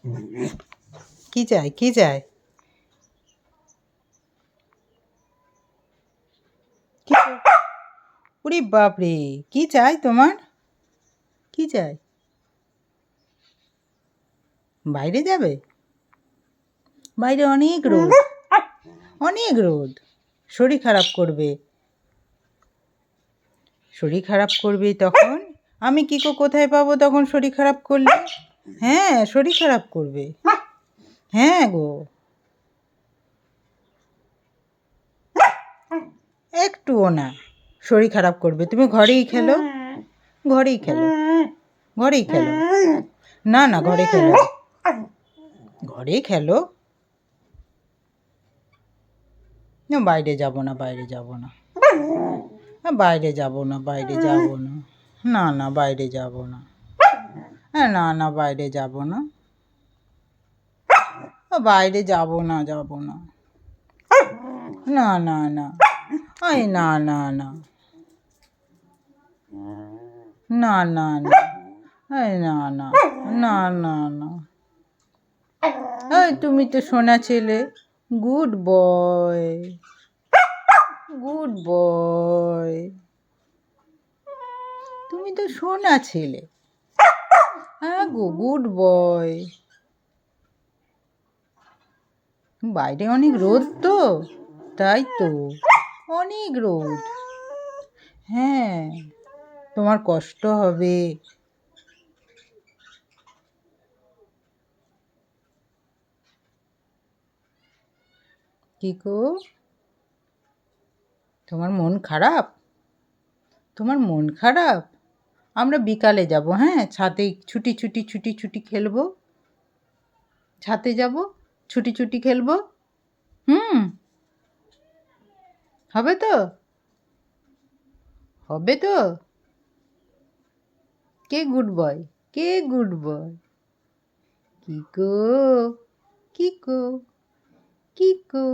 কি চাই কি চাই কি উরি বাপরে, কি চাই তোমার? কি চাই? বাইরে যাবে? বাইরে অনেক রোদ, অনেক রোদ, শরীর খারাপ করবে, শরীর খারাপ করবে তখন। আমি কোথায় পাবো তখন শরীর খারাপ করলে? হ্যাঁ, শরীর খারাপ করবে। হ্যাঁ গো, একটুও না, শরীর খারাপ করবে। তুমি ঘরেই খেলো, ঘরেই খেলো, ঘরেই খেলো। না না, ঘরে খেলো, ঘরেই খেলো। না, বাইরে যাব না, বাইরে যাব না, বাইরে যাব না, বাইরে যাব না, না না, বাইরে যাব না, না না, বাইরে যাব না, বাইরে যাব না, যাব না, না না না, আই না না না, না না না, এই না না, না না না, এই তুমি তো সোনা ছেলে, গুড বয়, গুড বয়, তুমি তো সোনা ছেলে। হ্যাঁ গো, গুড বয়। বাইরে অনেক রোদ তো, তাই তো, অনেক রোদ। হ্যাঁ, তোমার কষ্ট হবে। কি গো, তোমার মন খারাপ? তোমার মন খারাপ? আমরা বিকালে যাব, হ্যাঁ, ছাদে ছুটি ছুটি ছুটি ছুটি খেলবো, ছাদে যাব, ছুটি ছুটি খেলবো। হুম, হবে তো, হবে তো। কে গুড বয়? কে গুড বয়? কি গো, কি গো, কি গো।